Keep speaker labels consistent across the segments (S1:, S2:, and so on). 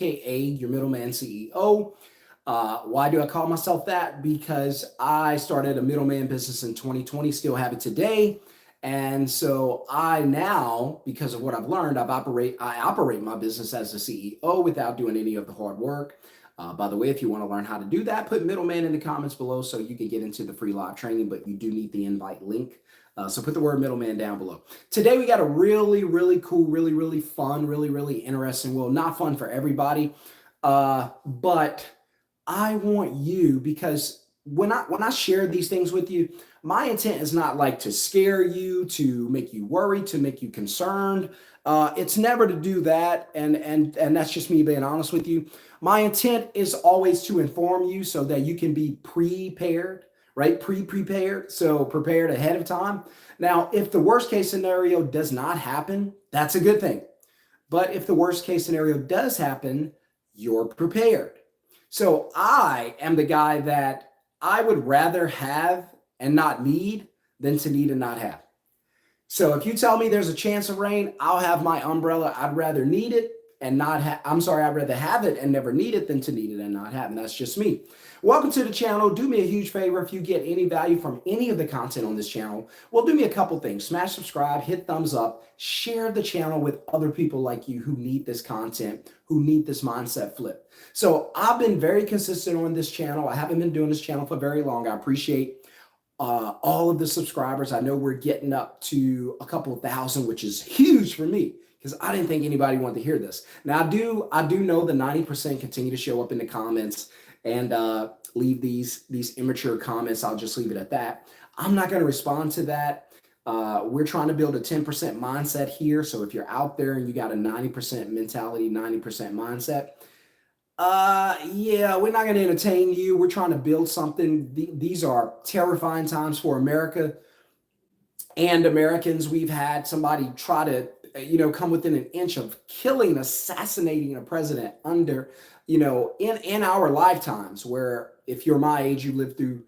S1: aka your middleman CEO. Why do I call myself that? Because I started a middleman business in 2020, still have it today. And so I now, because of what I've learned, I operate my business as a CEO without doing any of the hard work. By the way, if you want to learn how to do that, put middleman in the comments below so you can get into the free live training, but you do need the invite link. So put the word middleman down below. Today, we got a really cool, really fun, really interesting, well, not fun for everybody, but I want you, because when I share these things with you, my intent is not like to scare you, to make you worried, to make you concerned. It's never to do that, and that's just me being honest with you. My intent is always to inform you so that you can be prepared, right? Prepared, so prepared ahead of time. Now, if the worst case scenario does not happen, that's a good thing. But if the worst case scenario does happen, you're prepared. So I am the guy that I would rather have and not need than to need and not have. So if you tell me there's a chance of rain, I'll have my umbrella. I'd rather need it and not have, I'd rather have it and never need it than to need it and not have. And that's just me. Welcome to the channel. Do me a huge favor. If you get any value from any of the content on this channel, well, do me a couple things. Smash subscribe, hit thumbs up, share the channel with other people like you who need this content, who need this mindset flip. So I've been very consistent on this channel. I haven't been doing this channel for very long. I appreciate all of the subscribers. I know we're getting up to a couple of thousand, which is huge for me because I didn't think anybody wanted to hear this. Now I do know the 90% continue to show up in the comments and leave these immature comments. I'll just leave it at that. I'm not going to respond to that. We're trying to build a 10% mindset here. So if you're out there and you got a 90% mentality, 90% mindset, yeah, we're not going to entertain you. We're trying to build something. These are terrifying times for America and Americans. We've had somebody try to, come within an inch of killing, assassinating a president under, in our lifetimes, where if you're my age, you lived through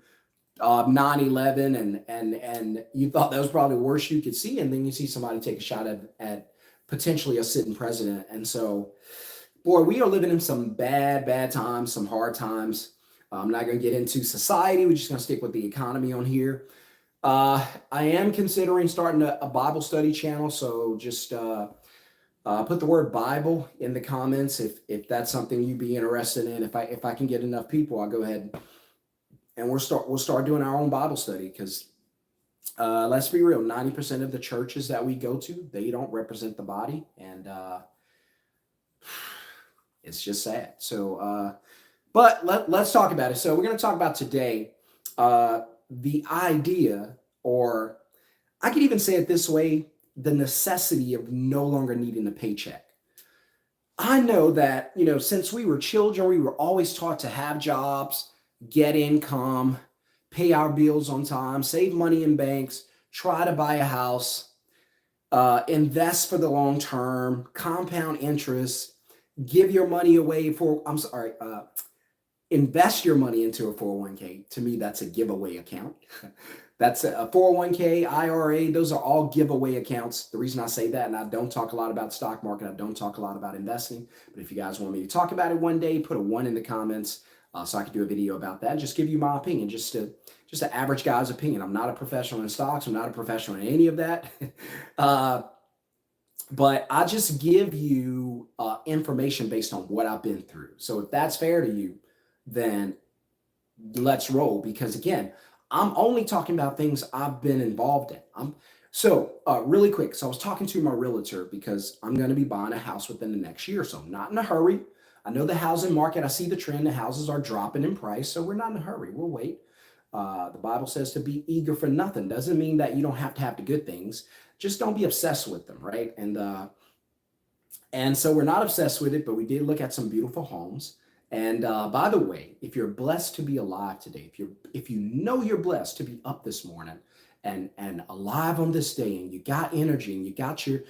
S1: 9/11 and you thought that was probably the worst you could see. And then you see somebody take a shot at potentially a sitting president. And so, boy, we are living in some bad times, some hard times. I'm not going to get into society. We're just going to stick with the economy on here. I am considering starting a Bible study channel. So just put the word Bible in the comments if that's something you'd be interested in. If I can get enough people, I'll go ahead and we'll start doing our own Bible study, because let's be real, 90% of the churches that we go to, they don't represent the body, and it's just sad. So, but let's talk about it. So we're going to talk about today the idea, or I could even say it this way, the necessity of no longer needing a paycheck. I know that, since we were children, we were always taught to have jobs, get income, pay our bills on time, save money in banks, try to buy a house, invest for the long term, compound interest, give your money away invest your money into a 401k. To me, that's a giveaway account. That's a 401k, IRA. Those are all giveaway accounts. The reason I say that, and I don't talk a lot about the stock market, I don't talk a lot about investing, but if you guys want me to talk about it one day, put a 1 in the comments so I can do a video about that and just give you my opinion, just an average guy's opinion. I'm not a professional in stocks. I'm not a professional in any of that. But I just give you information based on what I've been through. So if that's fair to you, then let's roll. Because again, I'm only talking about things I've been involved in. Really quick. So I was talking to my realtor because I'm going to be buying a house within the next year. So I'm not in a hurry. I know the housing market, I see the trend. The houses are dropping in price. So we're not in a hurry. We'll wait. The Bible says to be eager for nothing. Doesn't mean that you don't have to have the good things. Just don't be obsessed with them, right? And so we're not obsessed with it, but we did look at some beautiful homes. And by the way, if you're blessed to be alive today, if you know you're blessed to be up this morning and alive on this day, and you got energy and you got your,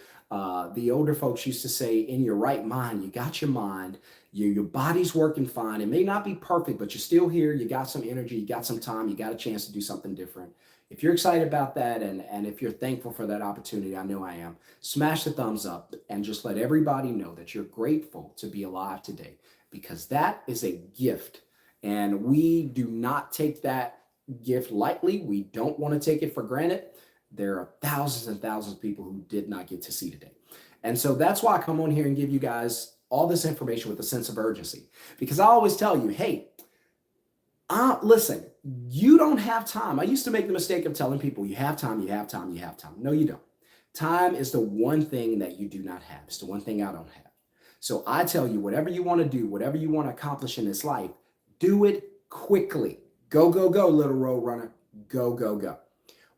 S1: the older folks used to say, in your right mind, you got your mind, your body's working fine. It may not be perfect, but you're still here. You got some energy, you got some time, you got a chance to do something different. If you're excited about that and if you're thankful for that opportunity, I know I am, smash the thumbs up and just let everybody know that you're grateful to be alive today, because that is a gift. And we do not take that gift lightly. We don't want to take it for granted. There are thousands and thousands of people who did not get to see today. And so that's why I come on here and give you guys all this information with a sense of urgency, because I always tell you, hey, listen, you don't have time. I used to make the mistake of telling people, you have time, you have time, you have time. No, you don't. Time is the one thing that you do not have. It's the one thing I don't have. So I tell you, whatever you want to do, whatever you want to accomplish in this life, do it quickly. Go, go, go, little road runner. Go, go, go.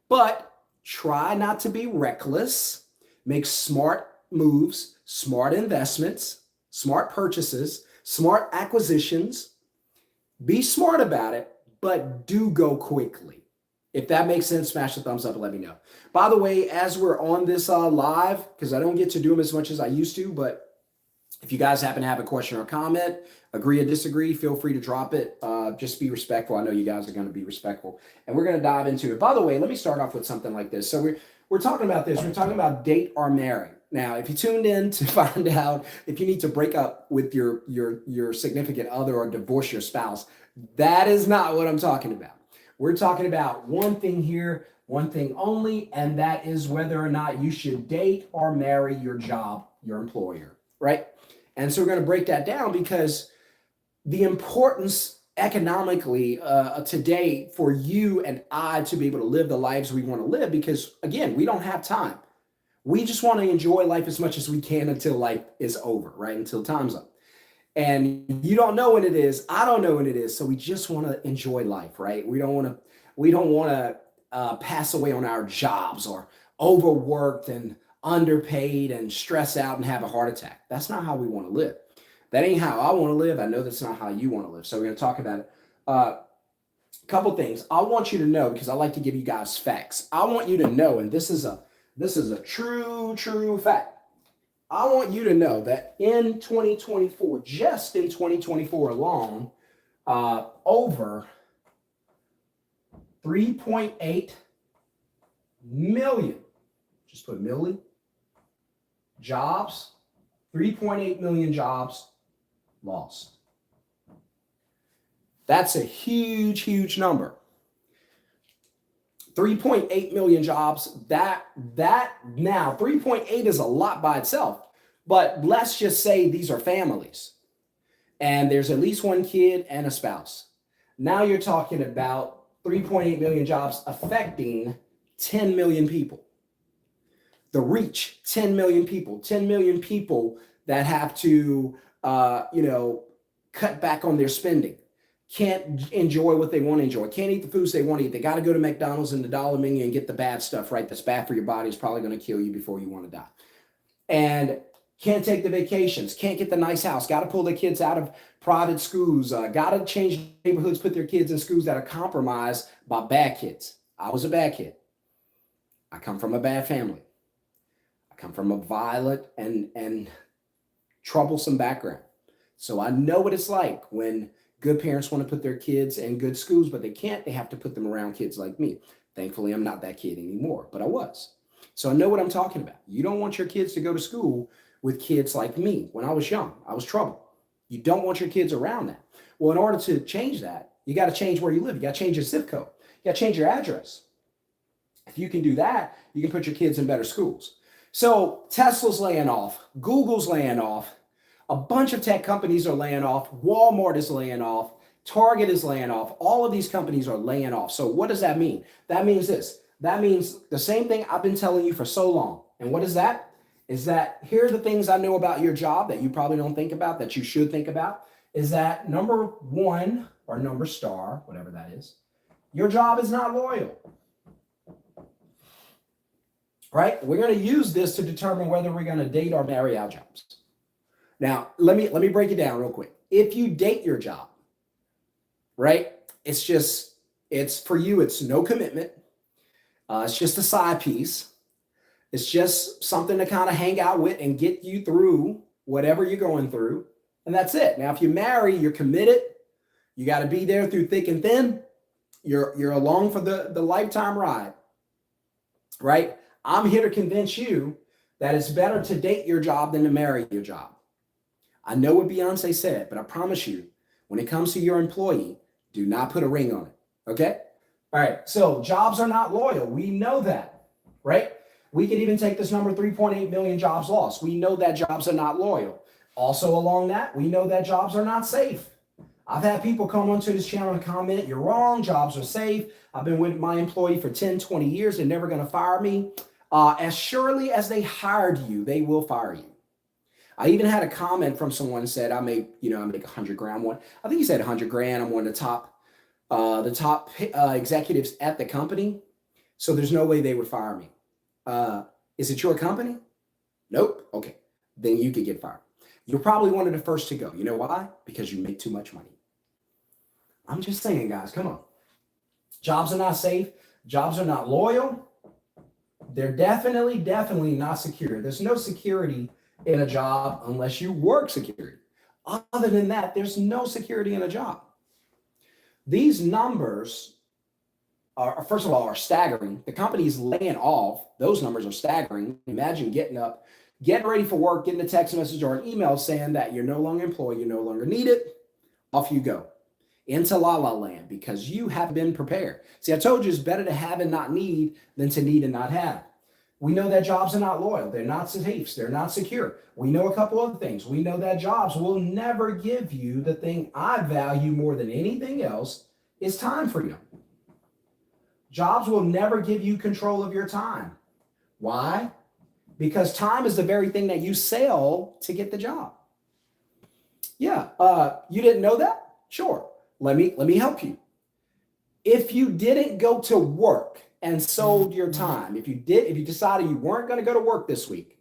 S1: But try not to be reckless. Make smart moves, smart investments, smart purchases, smart acquisitions. Be smart about it, but do go quickly. If that makes sense, smash the thumbs up and let me know. By the way, as we're on this live, because I don't get to do them as much as I used to, but if you guys happen to have a question or comment, agree or disagree, feel free to drop it. Just be respectful. I know you guys are going to be respectful. And we're going to dive into it. By the way, let me start off with something like this. So we're talking about this. We're talking about date or marry. Now, if you tuned in to find out if you need to break up with your significant other or divorce your spouse, that is not what I'm talking about. We're talking about one thing here, one thing only, and that is whether or not you should date or marry your job, your employer, right? And so we're going to break that down, because the importance economically today for you and I to be able to live the lives we want to live, because again, we don't have time. We just want to enjoy life as much as we can until life is over, right? Until time's up. And you don't know when it is. I don't know when it is. So we just want to enjoy life, right? We don't want to pass away on our jobs, or overworked and underpaid and stress out and have a heart attack. That's not how we want to live. That ain't how I want to live. I know that's not how you want to live. So we're going to talk about it. A couple things I want you to know, because I like to give you guys facts. I want you to know, and this is a true fact. I want you to know that in 2024, just in 2024 alone, over 3.8 million, just put million, jobs, 3.8 million jobs lost. That's a huge number. 3.8 million jobs, that now 3.8 is a lot by itself, but let's just say these are families and there's at least one kid and a spouse. Now you're talking about 3.8 million jobs affecting 10 million people. The reach, 10 million people that have to, cut back on their spending. Can't enjoy what they want to enjoy. Can't eat the foods they want to eat. They got to go to McDonald's and the dollar menu and get the bad stuff, right? That's bad for your body. It's probably going to kill you before you want to die. And can't take the vacations. Can't get the nice house. Got to pull their kids out of private schools. Got to change neighborhoods, put their kids in schools that are compromised by bad kids. I was a bad kid. I come from a bad family. I come from a violent and troublesome background. So I know what it's like when good parents want to put their kids in good schools, but they can't. They have to put them around kids like me. Thankfully, I'm not that kid anymore, but I was. So I know what I'm talking about. You don't want your kids to go to school with kids like me. When I was young, I was trouble. You don't want your kids around that. Well, in order to change that, you got to change where you live. You got to change your zip code. You got to change your address. If you can do that, you can put your kids in better schools. So Tesla's laying off. Google's laying off. A bunch of tech companies are laying off. Walmart is laying off. Target is laying off. All of these companies are laying off. So what does that mean? That means this. That means the same thing I've been telling you for so long. And what is that? Is that here are the things I know about your job that you probably don't think about, that you should think about, is that number one, or number star, whatever that is, your job is not loyal. Right? We're going to use this to determine whether we're going to date or marry our jobs. Now, let me break it down real quick. If you date your job, right, it's for you, it's no commitment. It's just a side piece. It's just something to kind of hang out with and get you through whatever you're going through. And that's it. Now, if you marry, you're committed. You got to be there through thick and thin. You're along for the lifetime ride, right? I'm here to convince you that it's better to date your job than to marry your job. I know what Beyonce said, but I promise you, when it comes to your employee, do not put a ring on it. Okay? All right. So jobs are not loyal. We know that, right? We could even take this number 3.8 million jobs lost. We know that jobs are not loyal. Also, along that, we know that jobs are not safe. I've had people come onto this channel and comment, you're wrong, jobs are safe. I've been with my employee for 10, 20 years. They're never going to fire me. As surely as they hired you, they will fire you. I even had a comment from someone who said, I make 100 grand one. I think he said 100 grand. I'm one of the top executives at the company. So there's no way they would fire me. Is it your company? Nope. Okay. Then you could get fired. You're probably one of the first to go. You know why? Because you make too much money. I'm just saying, guys, come on. Jobs are not safe. Jobs are not loyal. They're definitely not secure. There's no security in a job unless you work security. Other than that, there's no security in a job. These numbers are, first of all, are staggering. The company's laying off. Those numbers are staggering. Imagine getting up, getting ready for work, getting a text message or an email saying that you're no longer employed, you're no longer needed. Off you go into la la land because you have been prepared. See, I told you it's better to have and not need than to need and not have. We know that jobs are not loyal. They're not safe. They're not secure. We know a couple other things. We know that jobs will never give you the thing I value more than anything else is time freedom. Jobs will never give you control of your time. Why? Because time is the very thing that you sell to get the job. Yeah, you didn't know that? Sure. Let me help you. If you didn't go to work and sold your time, if you decided you weren't going to go to work this week,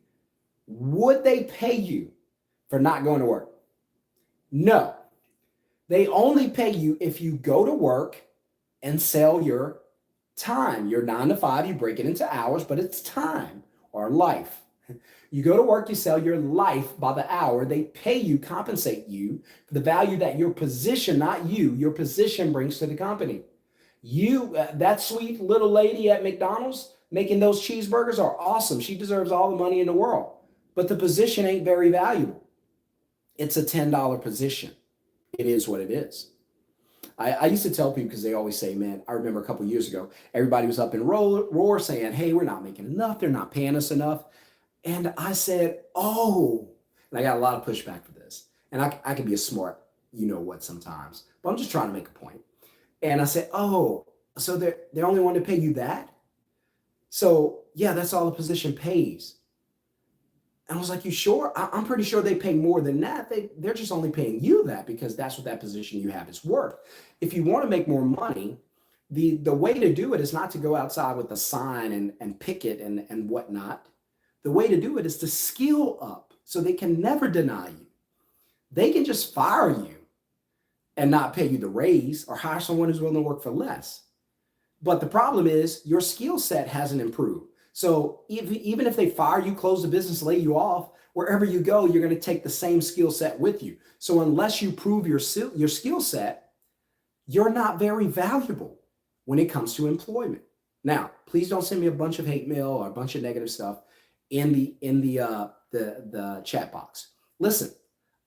S1: would they pay you for not going to work? No. They only pay you if you go to work and sell your time. Your 9 to 5, you break it into hours, but it's time or life. You go to work, you sell your life by the hour. They pay you, compensate you for the value that your position, not you, your position brings to the company. You, that sweet little lady at McDonald's making those cheeseburgers are awesome. She deserves all the money in the world, but the position ain't very valuable. It's a $10 position. It is what it is. I used to tell people because they always say, man, I remember a couple of years ago, everybody was up in roar saying, hey, we're not making enough. They're not paying us enough. And I said, oh, and I got a lot of pushback for this. And I can be a smart, you know what, sometimes, but I'm just trying to make a point. And I said, oh, so they're only want to pay you that? So yeah, that's all the position pays. And I was like, you sure? I'm pretty sure they pay more than that. They're just only paying you that because that's what that position you have is worth. If you want to make more money, the way to do it is not to go outside with a sign and picket and whatnot. The way to do it is to skill up so they can never deny you. They can just fire you and not pay you the raise or hire someone who's willing to work for less. But the problem is your skill set hasn't improved. So even if they fire you, close the business, lay you off, wherever you go, you're going to take the same skill set with you. So unless you prove your skill set, you're not very valuable when it comes to employment. Now, please don't send me a bunch of hate mail or a bunch of negative stuff in the chat box. Listen,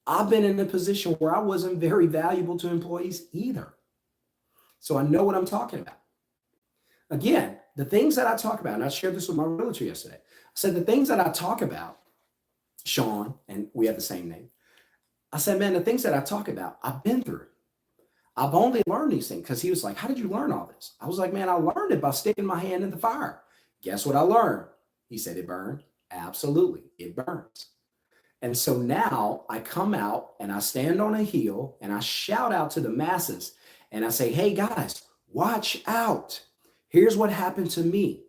S1: I've been in a position where I wasn't very valuable to employees either. So I know what I'm talking about. Again, the things that I talk about, and I shared this with my realtor yesterday. I said, the things that I talk about, Sean, and we have the same name. I said, man, the things that I talk about, I've been through. I've only learned these things because he was like, how did you learn all this? I was like, man, I learned it by sticking my hand in the fire. Guess what I learned? He said, it burned. Absolutely, it burns. And so now I come out and I stand on a hill and I shout out to the masses and I say, hey guys, watch out. Here's what happened to me.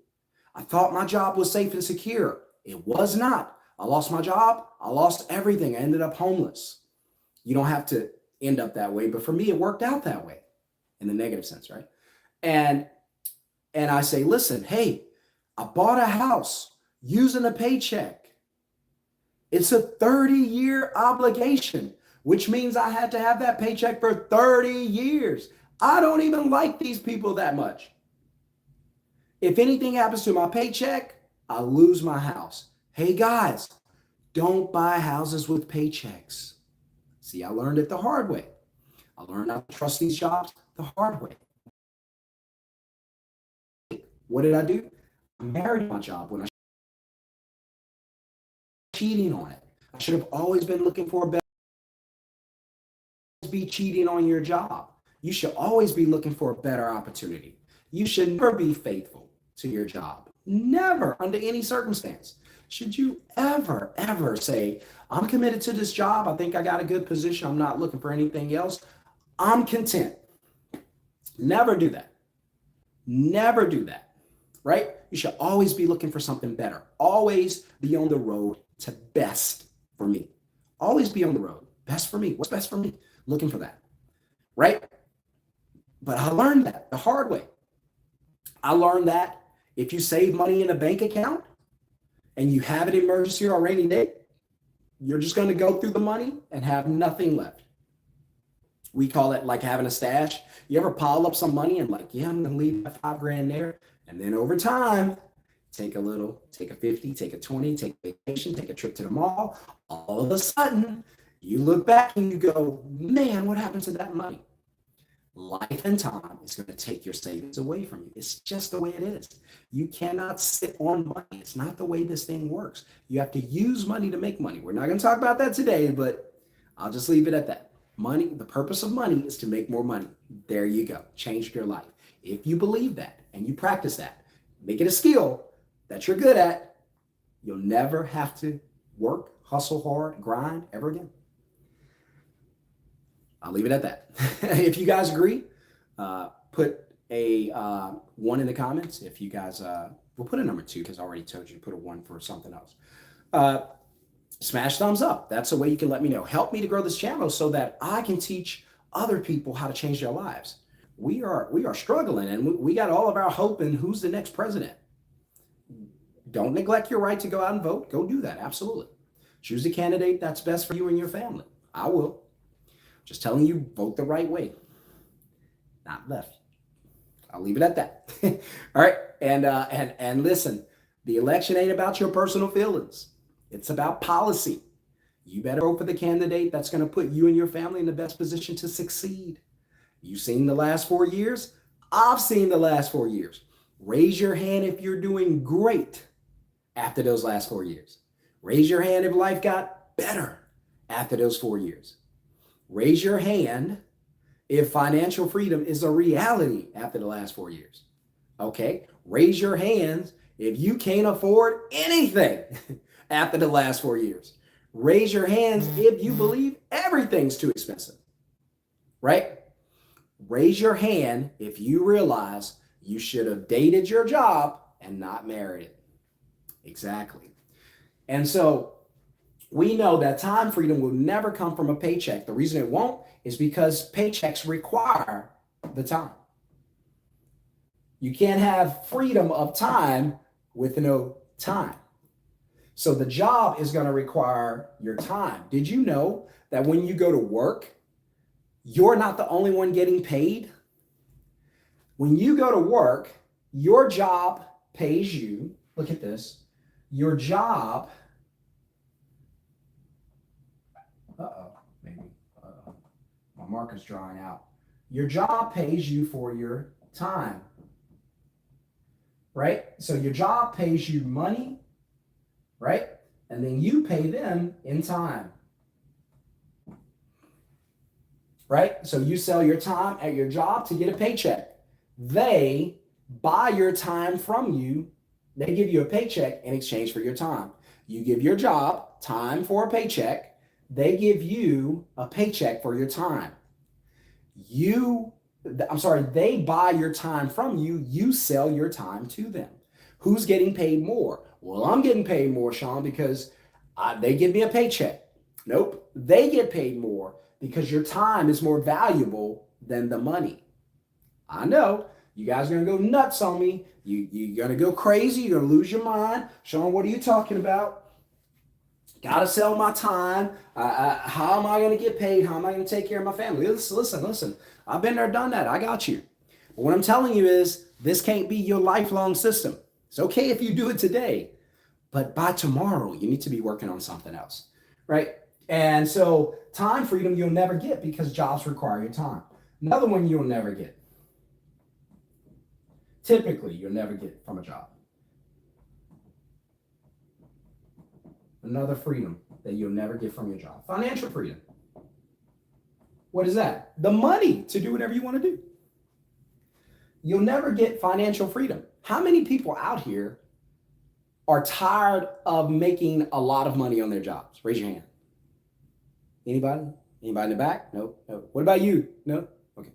S1: I thought my job was safe and secure. It was not. I lost my job. I lost everything. I ended up homeless. You don't have to end up that way, but for me, it worked out that way in the negative sense, right? And I say, listen, hey, I bought a house using a paycheck. It's a 30-year obligation, which means I had to have that paycheck for 30 years. I don't even like these people that much. If anything happens to my paycheck, I lose my house. Hey guys, don't buy houses with paychecks. See, I learned it the hard way. I learned not to trust these jobs the hard way. What did I do? I married my job when I was cheating on it. I should have always been looking for a better. Be cheating on your job. You should always be looking for a better opportunity. You should never be faithful to your job. Never, under any circumstance, should you ever say, I'm committed to this job. I think I got a good position. I'm not looking for anything else. I'm content. Never do that. Never do that, right? You should always be looking for something better. Always be on the road to best for me. Always be on the road. Best for me. What's best for me? Looking for that, right? But I learned that the hard way. I learned that if you save money in a bank account and you have an emergency or a rainy day, you're just going to go through the money and have nothing left. We call it like having a stash. You ever pile up some money and like, yeah, I'm going to leave that $5,000 there. And then over time, take a little, take a 50, take a 20, take a vacation, take a trip to the mall. All of a sudden, you look back and you go, man, what happened to that money? Life and time is going to take your savings away from you. It's just the way it is. You cannot sit on money. It's not the way this thing works. You have to use money to make money. We're not going to talk about that today, but I'll just leave it at that. Money, the purpose of money is to make more money. There you go. Change your life. If you believe that and you practice that, make it a skill that you're good at, you'll never have to work, hustle hard, grind ever again. I'll leave it at that. If you guys agree, put a 1 in the comments. If you guys, we'll put a number 2 because I already told you to put a 1 for something else. Smash thumbs up. That's a way you can let me know. Help me to grow this channel so that I can teach other people how to change their lives. We are struggling, and we got all of our hope in who's the next president. Don't neglect your right to go out and vote. Go do that. Absolutely. Choose a candidate that's best for you and your family. I will. Just telling you, vote the right way, not left. I'll leave it at that. All right. And listen, the election ain't about your personal feelings. It's about policy. You better vote for the candidate that's going to put you and your family in the best position to succeed. You've seen the last 4 years. I've seen the last 4 years. Raise your hand if you're doing great after those last 4 years. Raise your hand if life got better after those 4 years. Raise your hand if financial freedom is a reality after the last 4 years. Okay? Raise your hands if you can't afford anything after the last 4 years. Raise your hands if you believe everything's too expensive. Right? Raise your hand if you realize you should have dated your job and not married it. Exactly. And so we know that time freedom will never come from a paycheck. The reason it won't is because paychecks require the time. You can't have freedom of time with no time. So the job is going to require your time. Did you know that when you go to work, you're not the only one getting paid? When you go to work, your job pays you. Look at this. Your job. Maybe. My marker's drawing out. Your job pays you for your time. Right? So your job pays you money, right? And then you pay them in time. Right? So you sell your time at your job to get a paycheck. They buy your time from you. They give you a paycheck in exchange for your time. You give your job time for a paycheck. They give you a paycheck for your time. They buy your time from you. You sell your time to them. Who's getting paid more? Well, I'm getting paid more, Shon, because they give me a paycheck. Nope. They get paid more because your time is more valuable than the money. I know. You guys are going to go nuts on me. You're going to go crazy. You're going to lose your mind. Shon, what are you talking about? Got to sell my time. How am I going to get paid? How am I going to take care of my family? Listen. I've been there, done that. I got you. But what I'm telling you is this can't be your lifelong system. It's okay if you do it today, but by tomorrow, you need to be working on something else, right? And so time freedom you'll never get because jobs require your time. Another one you'll never get. Typically, you'll never get from a job. Another freedom that you'll never get from your job. Financial freedom. What is that? The money to do whatever you want to do. You'll never get financial freedom. How many people out here are tired of making a lot of money on their jobs? Raise your hand. Anybody? Anybody in the back? Nope. What about you? No? Okay.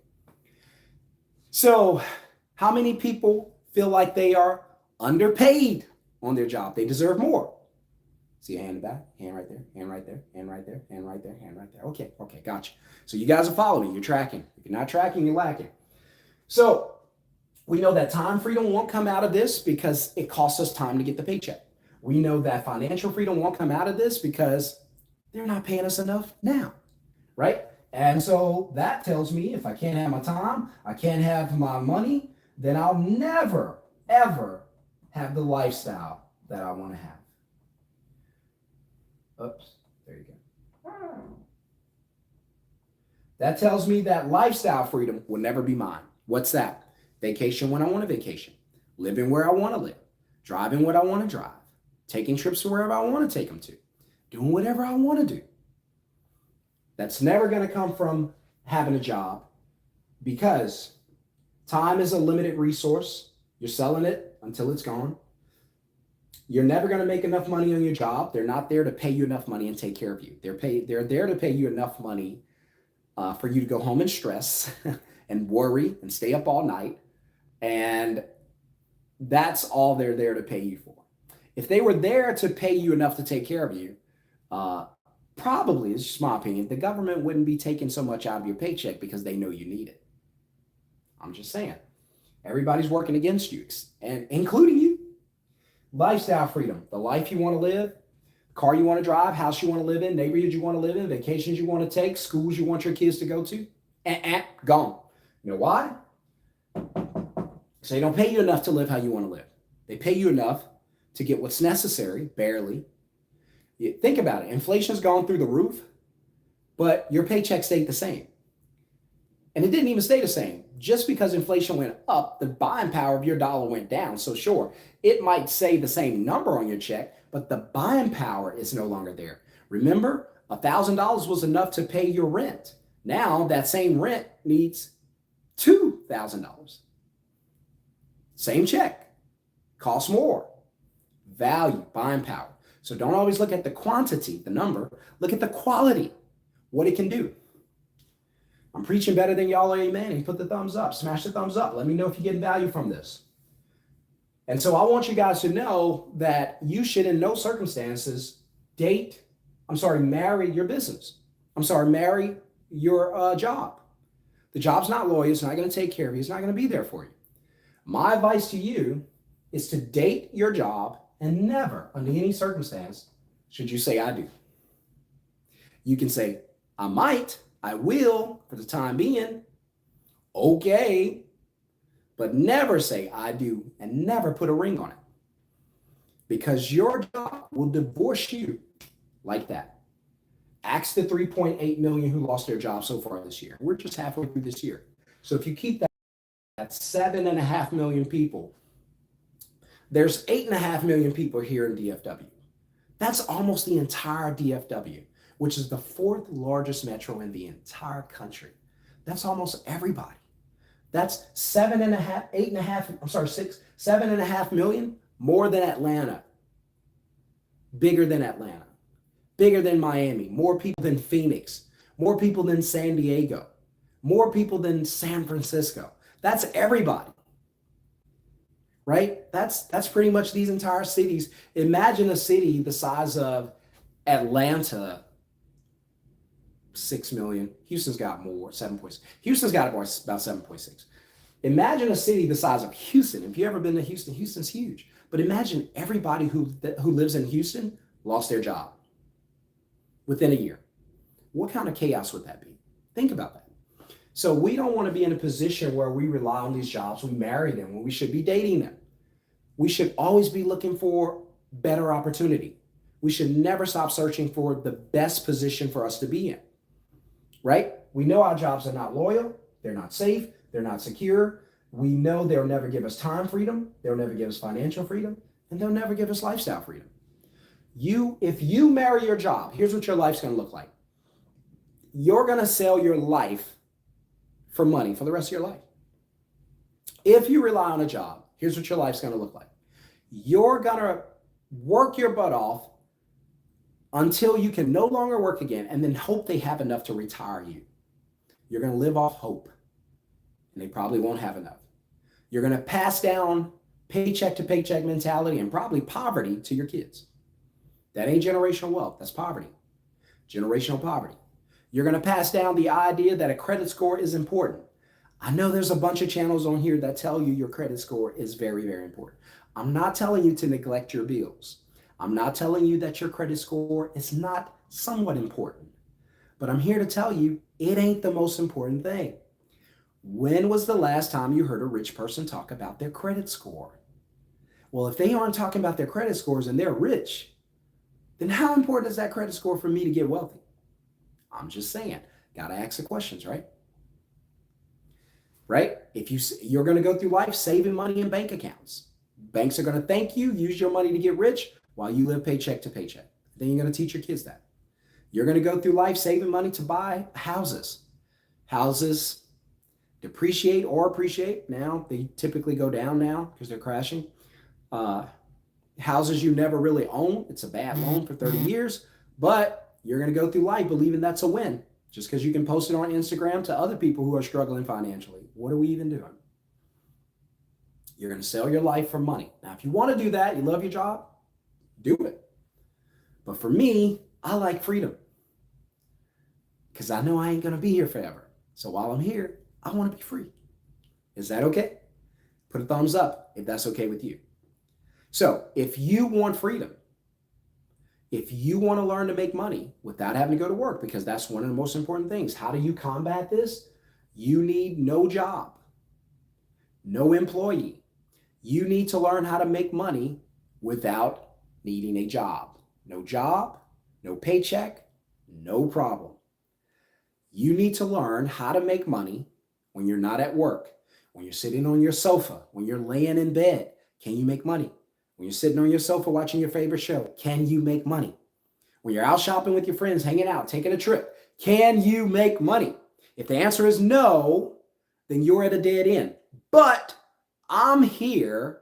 S1: So how many people feel like they are underpaid on their job? They deserve more. See a hand in the back, hand right there, hand right there, hand right there, hand right there, hand right there. Okay, gotcha. So you guys are following, you're tracking. If you're not tracking, you're lacking. So we know that time freedom won't come out of this because it costs us time to get the paycheck. We know that financial freedom won't come out of this because they're not paying us enough now, right? And so that tells me if I can't have my time, I can't have my money, then I'll never, ever have the lifestyle that I want to have. Oops, there you go. That tells me that lifestyle freedom will never be mine. What's that? Vacation when I want to vacation, living where I want to live, driving what I want to drive, taking trips to wherever I want to take them to, doing whatever I want to do. That's never going to come from having a job because time is a limited resource. You're selling it until it's gone. You're never going to make enough money on your job. They're not there to pay you enough money and take care of you. They're there to pay you enough money for you to go home and stress and worry and stay up all night. And that's all they're there to pay you for. If they were there to pay you enough to take care of you, probably, it's just my opinion, the government wouldn't be taking so much out of your paycheck because they know you need it. I'm just saying. Everybody's working against you, and including you. Lifestyle freedom, the life you want to live, car you want to drive, house you want to live in, neighborhood you want to live in, vacations you want to take, schools you want your kids to go to, gone. You know why? So they don't pay you enough to live how you want to live. They pay you enough to get what's necessary, barely. Think about it. Inflation's gone through the roof, but your paycheck stayed the same. And it didn't even stay the same. Just because inflation went up, the buying power of your dollar went down. So sure, it might say the same number on your check, but the buying power is no longer there. Remember, $1,000 was enough to pay your rent. Now that same rent needs $2,000. Same check, costs more. Value, buying power. So don't always look at the quantity, the number. Look at the quality, what it can do. I'm preaching better than y'all are, amen. And put the thumbs up, smash the thumbs up. Let me know if you're getting value from this. And so I want you guys to know that you should in no circumstances marry your business. Marry your job. The job's not loyal. It's not going to take care of you. It's not going to be there for you. My advice to you is to date your job and never, under any circumstance, should you say, I do. You can say, I might, I will for the time being. Okay. But never say I do and never put a ring on it. Because your job will divorce you like that. Ask the 3.8 million who lost their job so far this year. We're just halfway through this year. So if you keep that, that's 7.5 million people. There's 8.5 million people here in DFW. That's almost the entire DFW, which is the 4th largest metro in the entire country. That's almost everybody. That's 7.5 million more than Atlanta, bigger than Atlanta, bigger than Miami, more people than Phoenix, more people than San Diego, more people than San Francisco. That's everybody, right? That's pretty much these entire cities. Imagine a city the size of Atlanta, 6 million. Houston's got more, 7.6. Houston's got about 7.6. Imagine a city the size of Houston. If you've ever been to Houston, Houston's huge. But imagine everybody who lives in Houston lost their job. within a year. What kind of chaos would that be? Think about that. So we don't want to be in a position where we rely on these jobs, we marry them when we should be dating them. We should always be looking for better opportunity. We should never stop searching for the best position for us to be in, right? We know our jobs are not loyal, they're not safe, they're not secure. We know they'll never give us time freedom, they'll never give us financial freedom, and they'll never give us lifestyle freedom. If you marry your job, here's what your life's going to look like. You're going to sell your life for money for the rest of your life. If you rely on a job, here's what your life's going to look like. You're going to work your butt off until you can no longer work again, and then hope they have enough to retire you. You're going to live off hope, and they probably won't have enough. You're going to pass down paycheck to paycheck mentality and probably poverty to your kids. That ain't generational wealth, that's poverty. Generational poverty. You're going to pass down the idea that a credit score is important. I know there's a bunch of channels on here that tell you your credit score is very, very important. I'm not telling you to neglect your bills. I'm not telling you that your credit score is not somewhat important. But I'm here to tell you it ain't the most important thing. When was the last time you heard a rich person talk about their credit score? Well, if they aren't talking about their credit scores and they're rich, then how important is that credit score for me to get wealthy? I'm just saying, got to ask the questions, right? Right? If you're going to go through life saving money in bank accounts. Banks are going to thank you, use your money to get rich while you live paycheck to paycheck. Then you're going to teach your kids that. You're going to go through life saving money to buy houses. Houses depreciate or appreciate. Now, they typically go down now because they're crashing. Houses you never really own. It's a bad loan for 30 years, but you're going to go through life believing that's a win just because you can post it on Instagram to other people who are struggling financially. What are we even doing? You're going to sell your life for money. Now, if you want to do that, you love your job, do it. But for me, I like freedom because I know I ain't going to be here forever. So while I'm here, I want to be free. Is that okay? Put a thumbs up if that's okay with you. So if you want freedom, if you want to learn to make money without having to go to work, because that's one of the most important things, how do you combat this? You need no job, no employee. You need to learn how to make money without needing a job. No job, no paycheck, no problem. You need to learn how to make money when you're not at work, when you're sitting on your sofa, when you're laying in bed. Can you make money? When you're sitting on your sofa watching your favorite show, can you make money? When you're out shopping with your friends, hanging out, taking a trip, can you make money? If the answer is no, then you're at a dead end. But I'm here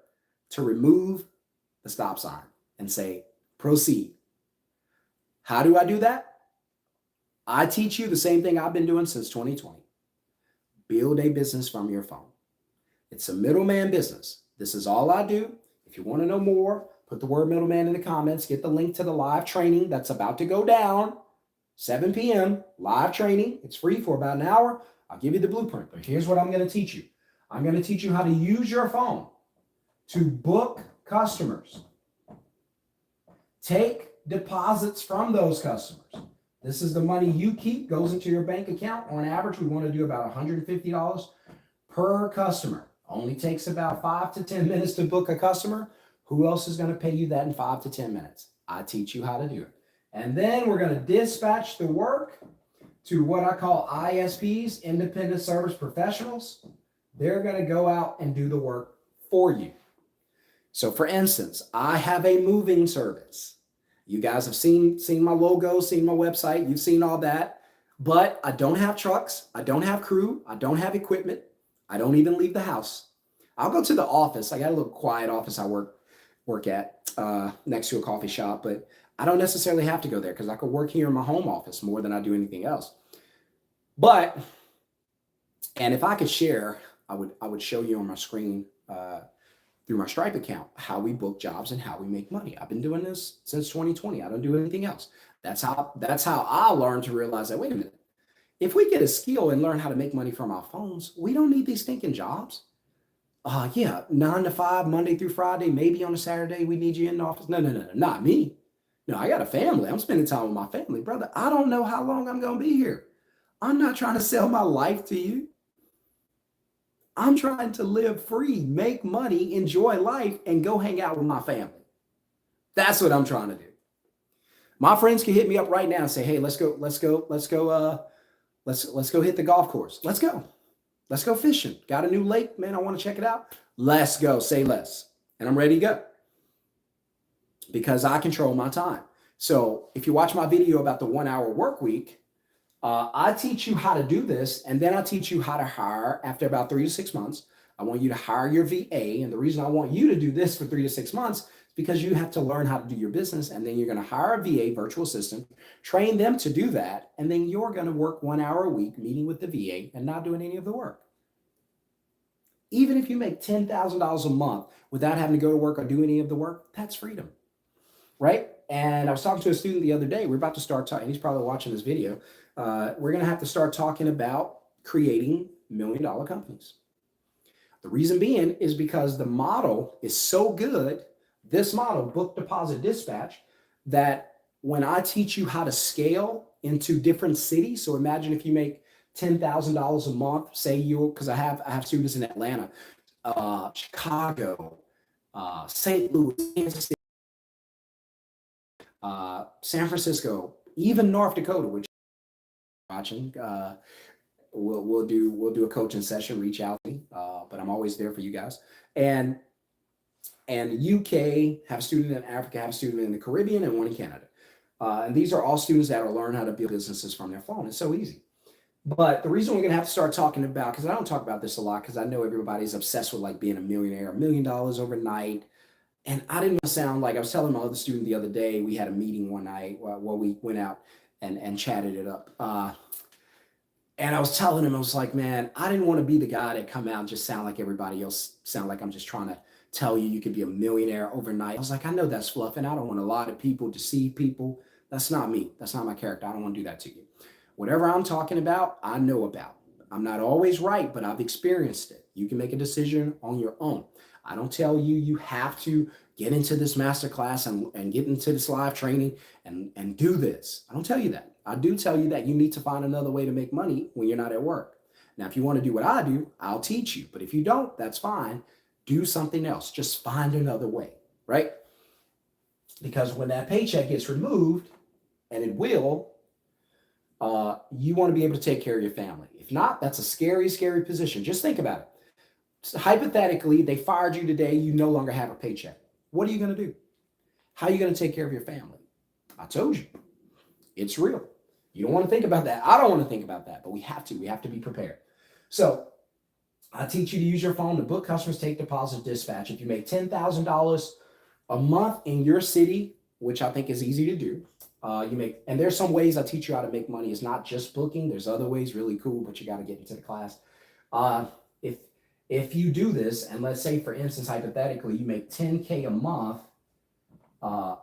S1: to remove the stop sign and say, proceed. How do I do that? I teach you the same thing I've been doing since 2020. Build a business from your phone. It's a middleman business. This is all I do. If you want to know more, put the word middleman in the comments. Get the link to the live training that's about to go down. 7 p.m. live training. It's free for about an hour. I'll give you the blueprint. But here's what I'm going to teach you. I'm going to teach you how to use your phone to book customers. Take deposits from those customers. This is the money you keep, goes into your bank account. On average, we want to do about $150 per customer. Only takes about 5 to 10 minutes to book a customer. Who else is going to pay you that in 5 to 10 minutes? I teach you how to do it. And then we're going to dispatch the work to what I call ISPs, independent service professionals. They're going to go out and do the work for you. So for instance, I have a moving service. You guys have seen my logo, seen my website. You've seen all that. But I don't have trucks. I don't have crew. I don't have equipment. I don't even leave the house. I'll go to the office. I got a little quiet office I work at next to a coffee shop, but I don't necessarily have to go there because I could work here in my home office more than I do anything else. But, and if I could share, I would show you on my screen through my Stripe account how we book jobs and how we make money. I've been doing this since 2020. I don't do anything else. That's how I learned to realize that, wait a minute, if we get a skill and learn how to make money from our phones, we don't need these stinking jobs. Yeah, 9 to 5, Monday through Friday, maybe on a Saturday we need you in the office. No, not me. No, I got a family. I'm spending time with my family, brother. I don't know how long I'm going to be here. I'm not trying to sell my life to you. I'm trying to live free, make money, enjoy life, and go hang out with my family. That's what I'm trying to do. My friends can hit me up right now and say, "Hey, let's go, let's go hit the golf course. Let's go. Let's go fishing. Got a new lake, man. I want to check it out. Let's go. Say less." And I'm ready to go because I control my time. So if you watch my video about the 1 hour work week, I teach you how to do this, and then I teach you how to hire after about 3 to 6 months. I want you to hire your VA. And the reason I want you to do this for 3 to 6 months is because you have to learn how to do your business. And then you're going to hire a VA, virtual assistant, train them to do that. And then you're going to work 1 hour a week meeting with the VA and not doing any of the work. Even if you make $10,000 a month without having to go to work or do any of the work, that's freedom, right? And I was talking to a student the other day. We're about to start talking. He's probably watching this video. We're going to have to start talking about creating $1 million companies. The reason being is because the model is so good, this model, book, deposit, dispatch, that when I teach you how to scale into different cities, so imagine if you make $10,000 a month, say you, because I have students in Atlanta, Chicago, St. Louis, Kansas City, San Francisco, even North Dakota, which watching. We'll do a coaching session. Reach out to me, but I'm always there for you guys. And UK, have a student in Africa, have a student in the Caribbean, and one in Canada. And these are all students that will learn how to build businesses from their phone. It's so easy. But the reason we're going to have to start talking about, because I don't talk about this a lot, because I know everybody's obsessed with like being a millionaire, $1 million overnight. And I didn't want to sound like, I was telling my other student the other day, we had a meeting one night where we went out and chatted it up. And I was telling him, I was like, man, I didn't want to be the guy that come out and just sound like everybody else, sound like I'm just trying to tell you could be a millionaire overnight. I was like, I know that's fluff, and I don't want a lot of people, deceive people. That's not me. That's not my character. I don't want to do that to you. Whatever I'm talking about, I know about. I'm not always right, but I've experienced it. You can make a decision on your own. I don't tell you you have to get into this masterclass and get into this live training and do this. I don't tell you that. I do tell you that you need to find another way to make money when you're not at work. Now, if you want to do what I do, I'll teach you. But if you don't, that's fine. Do something else. Just find another way, right? Because when that paycheck gets removed, and it will, you want to be able to take care of your family. If not, that's a scary, scary position. Just think about it. So hypothetically, they fired you today. You no longer have a paycheck. What are you going to do? How are you going to take care of your family? I told you. It's real. You don't want to think about that. I don't want to think about that, but we have to. We have to be prepared. So I teach you to use your phone to book customers, take deposit, dispatch. If you make $10,000 a month in your city, which I think is easy to do, and there's some ways I teach you how to make money. It's not just booking. There's other ways, really cool, but you got to get into the class. If you do this, and let's say, for instance, hypothetically, you make $10K a month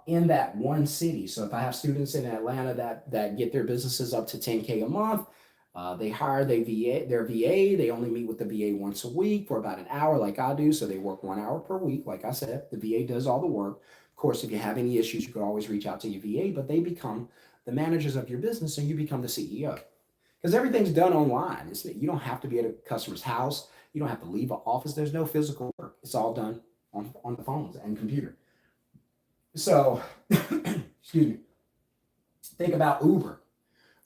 S1: in that one city. So if I have students in Atlanta that get their businesses up to $10K a month, they hire their VA. They only meet with the VA once a week for about an hour like I do. So they work 1 hour per week. Like I said, the VA does all the work. Of course, if you have any issues, you can always reach out to your VA, but they become the managers of your business and you become the CEO. Because everything's done online. You don't have to be at a customer's house. You don't have to leave an office. There's no physical work. It's all done on the phones and computer. So, excuse me, think about Uber.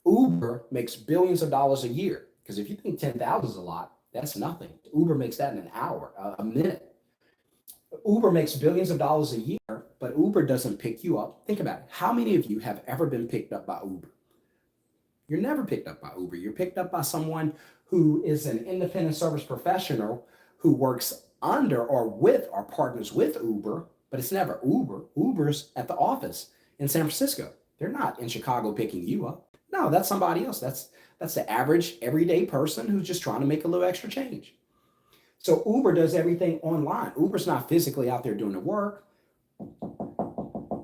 S1: Uber makes billions of dollars a year. Because if you think 10,000 is a lot, that's nothing. Uber makes that in an hour, a minute. Uber makes billions of dollars a year, but Uber doesn't pick you up. Think about it. How many of you have ever been picked up by Uber? You're never picked up by Uber. You're picked up by someone who is an independent service professional who works under or with or partners with Uber, but it's never Uber. Uber's at the office in San Francisco. They're not in Chicago picking you up. No, that's somebody else. That's the average everyday person who's just trying to make a little extra change. So Uber does everything online. Uber's not physically out there doing the work.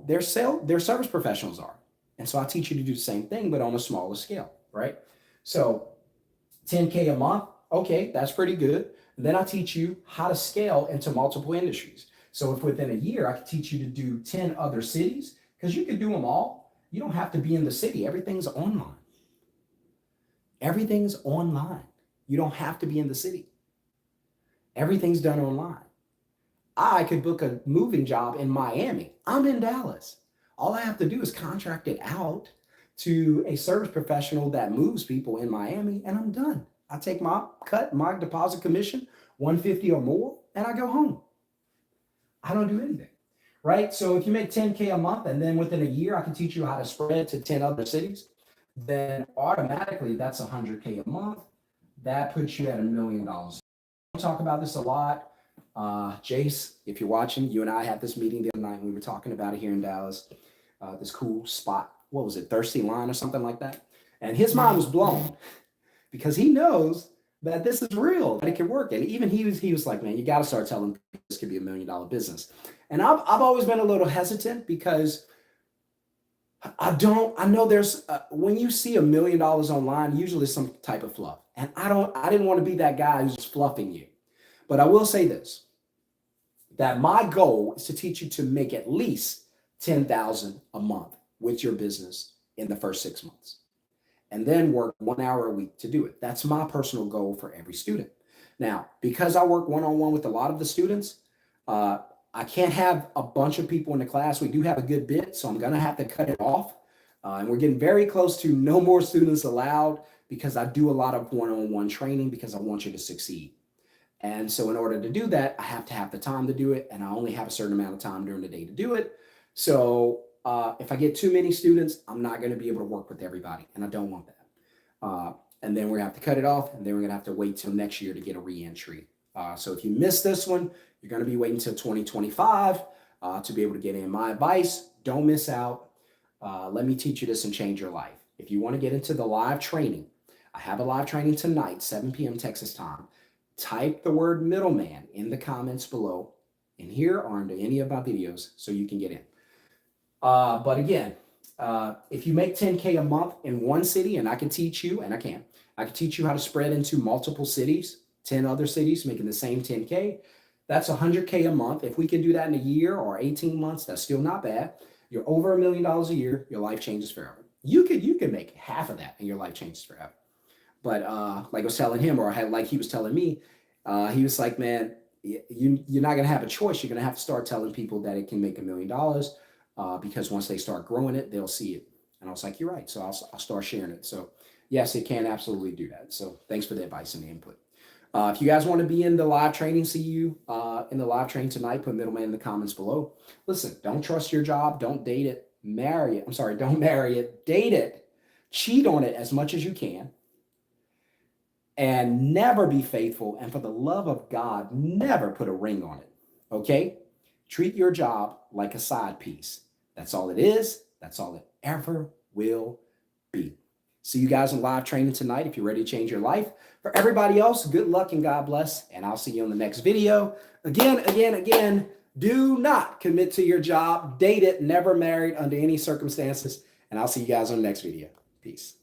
S1: Their service professionals are. And so I teach you to do the same thing, but on a smaller scale, right? So 10K a month, okay, that's pretty good. And then I teach you how to scale into multiple industries. So if within a year, I can teach you to do 10 other cities, because you can do them all. You don't have to be in the city. Everything's online. Everything's online. You don't have to be in the city. Everything's done online. I could book a moving job in Miami. I'm in Dallas. All I have to do is contract it out to a service professional that moves people in Miami, and I'm done. I take my cut, my deposit commission, 150 or more, and I go home. I don't do anything, right? So if you make 10K a month and then within a year, I can teach you how to spread to 10 other cities, then automatically that's 100K a month. That puts you at $1 million. We talk about this a lot. Jace, if you're watching, you and I had this meeting the other night. We were talking about it here in Dallas, this cool spot. What was it? Thirsty Line or something like that. And his mind was blown because he knows that this is real, that it can work. And even he was like, man, you got to start telling people this could be $1 million business. And I've always been a little hesitant because I know there's, when you see $1 million online, usually some type of fluff. And I didn't want to be that guy who's just fluffing you. But I will say this, that my goal is to teach you to make at least $10,000 a month with your business in the first 6 months, and then work 1 hour a week to do it. That's my personal goal for every student. Now, because I work one-on-one with a lot of the students, I can't have a bunch of people in the class. We do have a good bit, so I'm going to have to cut it off. And we're getting very close to no more students allowed because I do a lot of one-on-one training because I want you to succeed. And so in order to do that, I have to have the time to do it. And I only have a certain amount of time during the day to do it. So if I get too many students, I'm not going to be able to work with everybody. And I don't want that. And then we're going to have to cut it off. And then we're going to have to wait till next year to get a re-entry. So if you miss this one, you're going to be waiting until 2025 to be able to get in. My advice, don't miss out. Let me teach you this and change your life. If you want to get into the live training, I have a live training tonight, 7 p.m. Texas time. Type the word middleman in the comments below in here or under any of my videos so you can get in. But again, if you make 10K a month in one city, and I can teach you, and I can teach you how to spread into multiple cities, 10 other cities making the same 10K. That's 100K a month. If we can do that in a year or 18 months, that's still not bad. You're over $1 million a year. Your life changes forever. You could make half of that and your life changes forever. But like I was telling him, or like he was telling me, he was like, man, you're not going to have a choice. You're going to have to start telling people that it can make $1 million because once they start growing it, they'll see it. And I was like, you're right. So I'll start sharing it. So yes, it can absolutely do that. So thanks for the advice and the input. If you guys want to be in the live training, see you in the live training tonight, put middleman in the comments below. Listen, don't trust your job. Don't date it. Marry it. I'm sorry, don't marry it. Date it. Cheat on it as much as you can. And never be faithful. And for the love of God, never put a ring on it. Okay? Treat your job like a side piece. That's all it is. That's all it ever will be. See you guys in live training tonight if you're ready to change your life. For everybody else, good luck and God bless. And I'll see you on the next video. Again, do not commit to your job. Date it. Never married under any circumstances. And I'll see you guys on the next video. Peace.